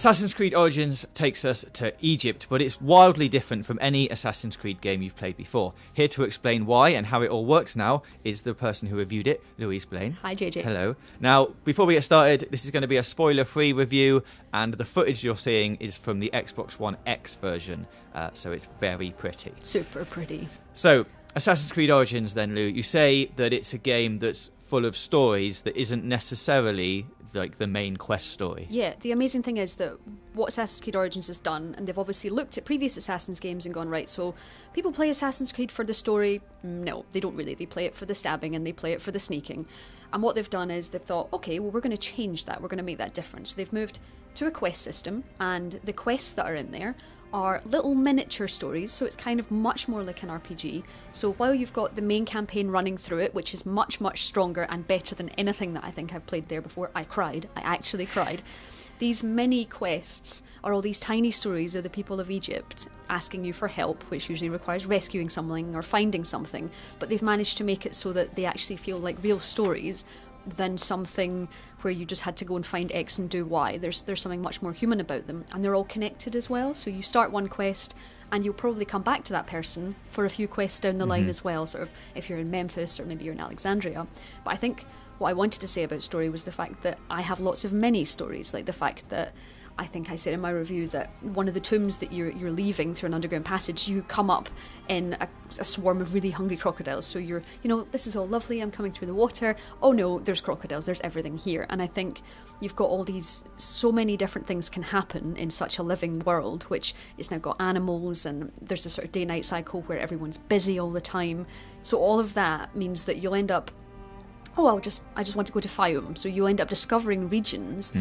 Assassin's Creed Origins takes us to Egypt, but it's wildly different from any Assassin's Creed game you've played before. Here to explain why and how it all works now is the person who reviewed it, Louise Blaine. Hi, JJ. Hello. Now, before we get started, this is going to be a spoiler-free review, and the footage you're seeing is from the Xbox One X version, so it's very pretty. Super pretty. So, Assassin's Creed Origins then, Lou, you say that it's a game that's full of stories that isn't necessarily like the main quest story. Yeah, the amazing thing is that what Assassin's Creed Origins has done, and they've obviously looked at previous Assassin's games and gone, right, so people play Assassin's Creed for the story. No, they don't really. They play it for the stabbing and they play it for the sneaking. And what they've done is they've thought, okay, well, we're going to change that. We're going to make that different. So they've moved to a quest system, and the quests that are in there are little miniature stories, so it's kind of much more like an RPG. So while you've got the main campaign running through it, which is much, much stronger and better than anything that I think I've played there before, I actually cried. These mini quests are all these tiny stories of the people of Egypt asking you for help, which usually requires rescuing something or finding something, but they've managed to make it so that they actually feel like real stories than something where you just had to go and find X and do Y. There's something much more human about them, and they're all connected as well. So you start one quest and you'll probably come back to that person for a few quests down the line as well, sort of if you're in Memphis or maybe you're in Alexandria. But I think what I wanted to say about story was the fact that I have lots of mini stories, like the fact that I think I said in my review that one of the tombs that you're leaving through an underground passage, you come up in a swarm of really hungry crocodiles. So you're, this is all lovely, I'm coming through the water. Oh no, there's crocodiles, there's everything here. And I think you've got all these, so many different things can happen in such a living world, which it's now got animals, and there's this sort of day-night cycle where everyone's busy all the time. So all of that means that you'll end up, I just want to go to Fayum. So you end up discovering regions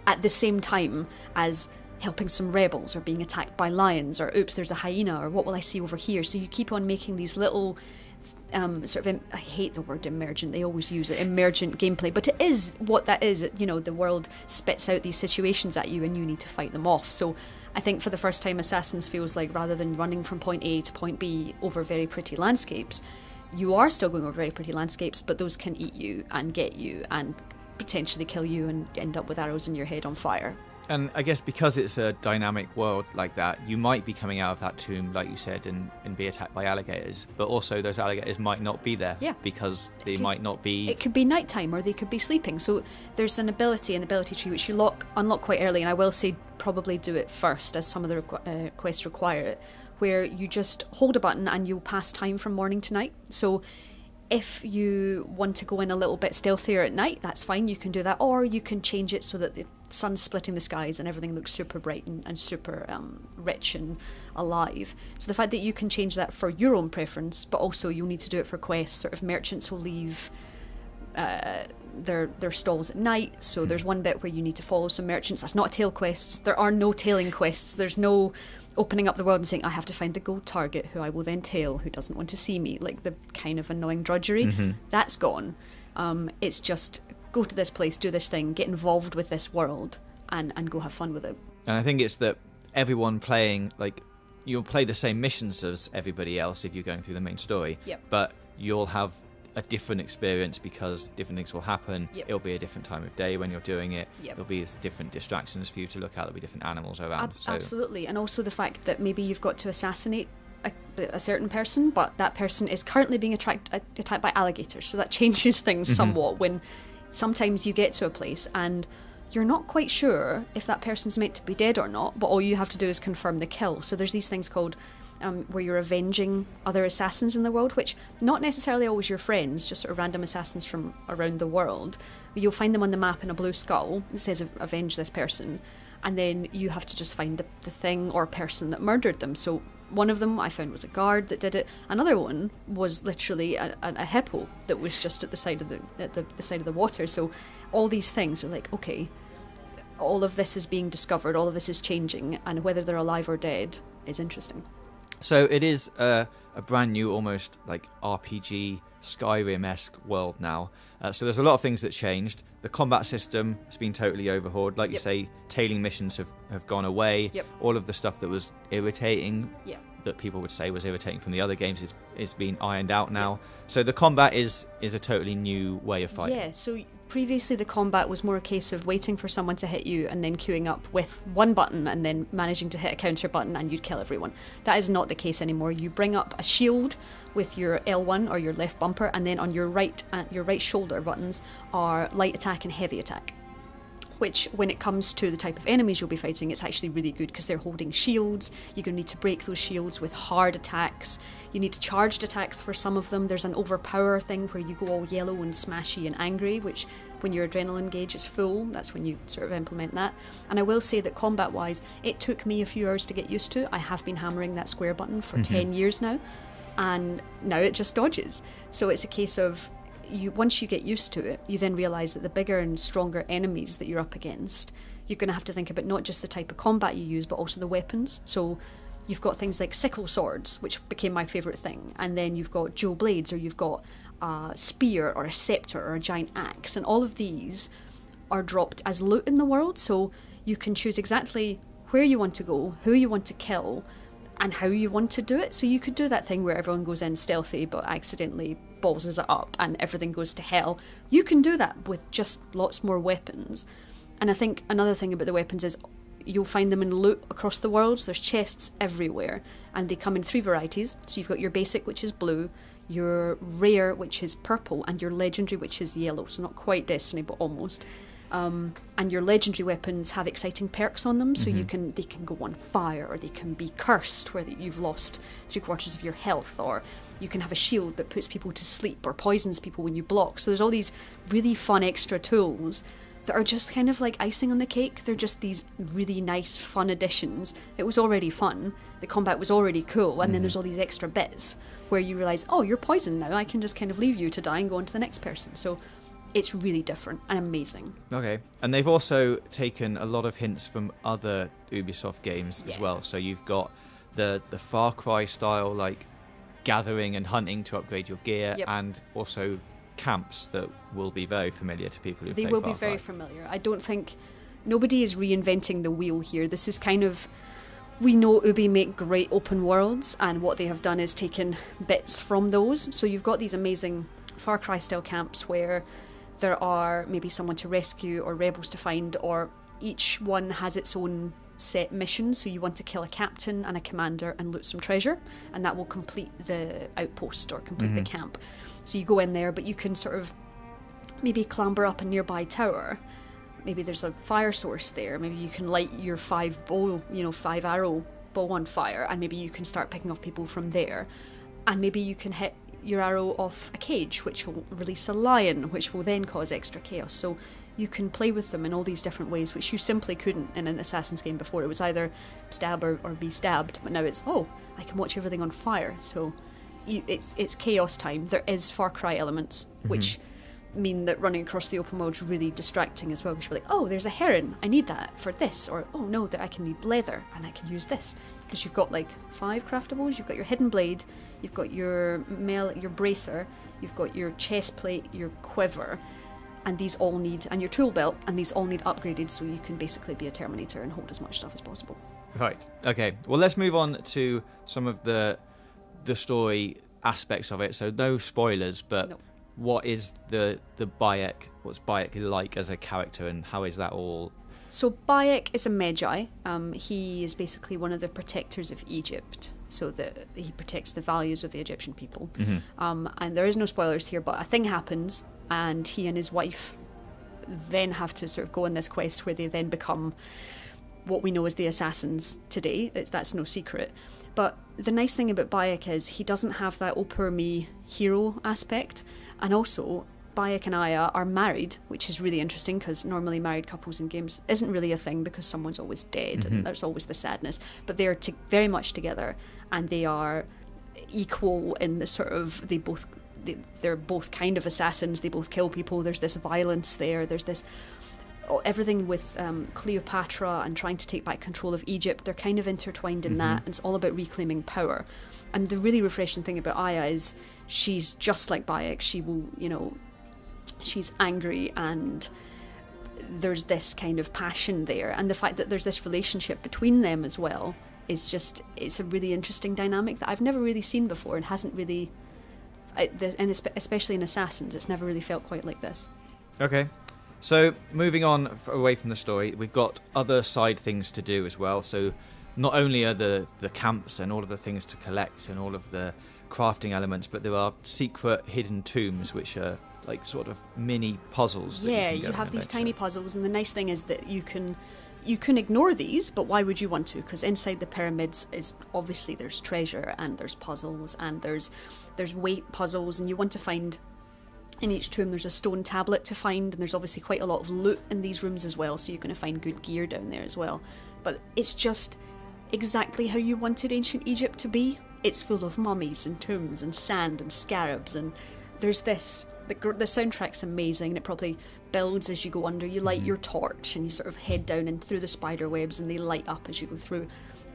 at the same time as helping some rebels or being attacked by lions, or oops, there's a hyena, or what will I see over here? So you keep on making these little I hate the word emergent, they always use it, emergent gameplay, but it is what that is. The world spits out these situations at you and you need to fight them off. So I think for the first time, Assassins feels like rather than running from point A to point B over very pretty landscapes, you are still going over very pretty landscapes, but those can eat you and get you and potentially kill you and end up with arrows in your head on fire. And I guess because it's a dynamic world like that, you might be coming out of that tomb, like you said, and be attacked by alligators. But also those alligators might not be there because they might not be... It could be nighttime or they could be sleeping. So there's an ability in the ability tree which you unlock quite early, and I will say probably do it first as some of the quests require it, where you just hold a button and you'll pass time from morning to night. So if you want to go in a little bit stealthier at night, that's fine, you can do that. Or you can change it so that the sun's splitting the skies and everything looks super bright and super rich and alive. So the fact that you can change that for your own preference, but also you'll need to do it for quests. Sort of merchants will leave their stalls at night, so there's one bit where you need to follow some merchants. That's not a tail quest. There are no tailing quests. There's no opening up the world and saying, I have to find the gold target who I will then tail, who doesn't want to see me, like the kind of annoying drudgery. That's gone. It's just go to this place, do this thing, get involved with this world and go have fun with it. And I think it's that everyone playing, like, you'll play the same missions as everybody else if you're going through the main story, but you'll have a different experience because different things will happen. It'll be a different time of day when you're doing it. There'll be different distractions for you to look at. There'll be different animals around. Absolutely. And also the fact that maybe you've got to assassinate a certain person, but that person is currently being attacked by alligators. So that changes things somewhat when sometimes you get to a place and you're not quite sure if that person's meant to be dead or not, but all you have to do is confirm the kill. So there's these things called where you're avenging other assassins in the world, which not necessarily always your friends, just sort of random assassins from around the world. You'll find them on the map in a blue skull. It says avenge this person, and then you have to just find the thing or person that murdered them. So one of them I found was a guard that did it. Another one was literally a hippo that was just at the side of the side of the water. So all these things are like, okay, all of this is being discovered, all of this is changing, and whether they're alive or dead is interesting. So it is a brand new, almost like RPG Skyrim-esque world now. So there's a lot of things that changed. The combat system has been totally overhauled. Like you say, tailing missions have gone away. All of the stuff that was irritating that people would say was irritating from the other games is being ironed out now. So the combat is a totally new way of fighting. Yeah, so previously the combat was more a case of waiting for someone to hit you and then queuing up with one button and then managing to hit a counter button and you'd kill everyone. That is not the case anymore. You bring up a shield with your L1 or your left bumper, and then on your right shoulder buttons are light attack and heavy attack. Which, when it comes to the type of enemies you'll be fighting, it's actually really good because they're holding shields. You're going to need to break those shields with hard attacks. You need charged attacks for some of them. There's an overpower thing where you go all yellow and smashy and angry, which when your adrenaline gauge is full, that's when you sort of implement that. And I will say that combat-wise, it took me a few hours to get used to. I have been hammering that square button for 10 years now, and now it just dodges. So it's a case of, once you get used to it, you then realise that the bigger and stronger enemies that you're up against, you're going to have to think about not just the type of combat you use, but also the weapons. So you've got things like sickle swords, which became my favourite thing, and then you've got dual blades, or you've got a spear or a sceptre or a giant axe, and all of these are dropped as loot in the world, so you can choose exactly where you want to go, who you want to kill, and how you want to do it. So you could do that thing where everyone goes in stealthy but accidentally ballses it up and everything goes to hell. You can do that with just lots more weapons. And I think another thing about the weapons is you'll find them in loot across the world. So there's chests everywhere, and they come in 3 varieties. So you've got your basic, which is blue, your rare, which is purple, and your legendary, which is yellow. So not quite Destiny, but almost. And your legendary weapons have exciting perks on them, so they can go on fire, or they can be cursed where you've lost 3/4 of your health, or you can have a shield that puts people to sleep or poisons people when you block. So there's all these really fun extra tools that are just kind of like icing on the cake. They're just these really nice fun additions. It was already fun, the combat was already cool, and then there's all these extra bits where you realise, oh, you're poisoned now, I can just kind of leave you to die and go on to the next person. So it's really different and amazing. Okay, and they've also taken a lot of hints from other Ubisoft games as well. So you've got the Far Cry style, like gathering and hunting to upgrade your gear, and also camps that will be very familiar to people who play Far Cry. They will be very familiar. I don't think nobody is reinventing the wheel here. This is kind of, we know Ubi make great open worlds, and what they have done is taken bits from those. So you've got these amazing Far Cry style camps where there are maybe someone to rescue or rebels to find, or each one has its own set missions. So you want to kill a captain and a commander and loot some treasure, and that will complete the outpost or complete the camp. So you go in there, but you can sort of maybe clamber up a nearby tower. Maybe there's a fire source there. Maybe you can light your 5 arrow bow on fire, and maybe you can start picking off people from there. And maybe you can hit your arrow off a cage, which will release a lion, which will then cause extra chaos. So you can play with them in all these different ways, which you simply couldn't in an Assassin's game before. It was either stab or be stabbed, but now it's, oh, I can watch everything on fire. So it's chaos time. There is Far Cry elements, which mean that running across the open world is really distracting as well, because you're like, oh, there's a heron, I need that for this, or oh no, that I can need leather and I can use this, because you've got like 5 craftables. You've got your hidden blade, you've got your bracer, you've got your chest plate, your quiver, and these all need, and your tool belt, and these all need upgraded, so you can basically be a Terminator and hold as much stuff as possible. Right. Okay. Well, let's move on to some of the story aspects of it. So no spoilers, but no. What is the Bayek? What's Bayek like as a character, and how is that all? So Bayek is a Magi. He is basically one of the protectors of Egypt. So that he protects the values of the Egyptian people. And there is no spoilers here, but a thing happens, and he and his wife then have to sort of go on this quest where they then become what we know as the Assassins today. That's no secret. But the nice thing about Bayek is he doesn't have that oh poor me hero aspect. And also, Bayek and Aya are married, which is really interesting, because normally married couples in games isn't really a thing, because someone's always dead and there's always the sadness. But they're very much together, and they are equal in the sort of, they're both kind of assassins. They both kill people. There's this violence there. There's this everything with Cleopatra and trying to take back control of Egypt. They're kind of intertwined in that, and it's all about reclaiming power. And the really refreshing thing about Aya is she's just like Bayek. She will, she's angry, and there's this kind of passion there, and the fact that there's this relationship between them as well it's a really interesting dynamic that I've never really seen before, and hasn't really, and especially in Assassins, it's never really felt quite like this. Okay. So, moving on away from the story, we've got other side things to do as well. So, not only are the camps and all of the things to collect and all of the crafting elements, but there are secret hidden tombs, which are like sort of mini puzzles. Yeah, you have these tiny puzzles, and the nice thing is that you can ignore these, but why would you want to? Because inside the pyramids is obviously there's treasure, and there's puzzles, and there's weight puzzles, and you want to find, in each tomb there's a stone tablet to find, and there's obviously quite a lot of loot in these rooms as well, so you're going to find good gear down there as well. But it's just exactly how you wanted ancient Egypt to be. It's full of mummies and tombs and sand and scarabs, and there's this, the soundtrack's amazing, and it probably builds as you go under. You light your torch and you sort of head down and through the spider webs, and they light up as you go through,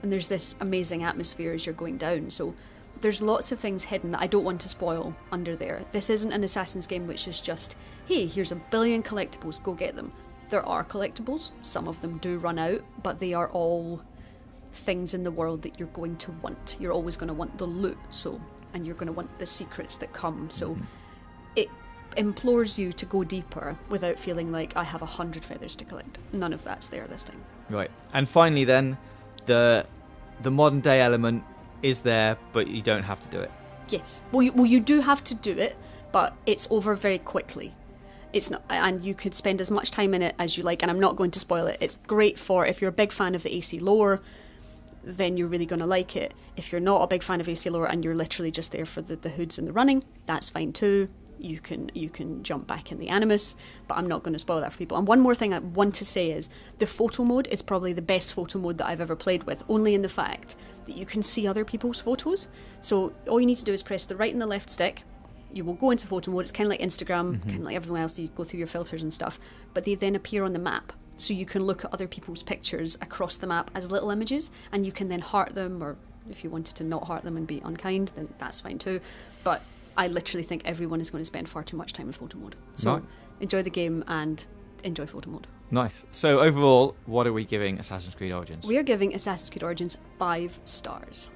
and there's this amazing atmosphere as you're going down. So there's lots of things hidden that I don't want to spoil under there. This isn't an Assassin's game which is just, hey, here's a billion collectibles, go get them. There are collectibles, some of them do run out, but they are all things in the world that you're going to want. You're always going to want the loot, and you're going to want the secrets that come. So it implores you to go deeper without feeling like I have 100 feathers to collect. None of that's there this time. Right. And finally then, the modern day element is there, but you don't have to do it. Yes. Well, you do have to do it, but it's over very quickly. It's not, and you could spend as much time in it as you like, and I'm not going to spoil it. It's great for, if you're a big fan of the AC lore, then you're really going to like it. If you're not a big fan of AC lore and you're literally just there for the hoods and the running, that's fine too. You can jump back in the Animus, but I'm not going to spoil that for people. And one more thing I want to say is the photo mode is probably the best photo mode that I've ever played with, only in the fact that you can see other people's photos. So all you need to do is press the right and the left stick. You will go into photo mode. It's kind of like Instagram, kind of like everyone else. You go through your filters and stuff, but they then appear on the map. So you can look at other people's pictures across the map as little images, and you can then heart them, or if you wanted to not heart them and be unkind, then that's fine too. But I literally think everyone is going to spend far too much time in photo mode. So enjoy the game and enjoy photo mode. Nice. So overall, what are we giving Assassin's Creed Origins? We are giving Assassin's Creed Origins 5 stars.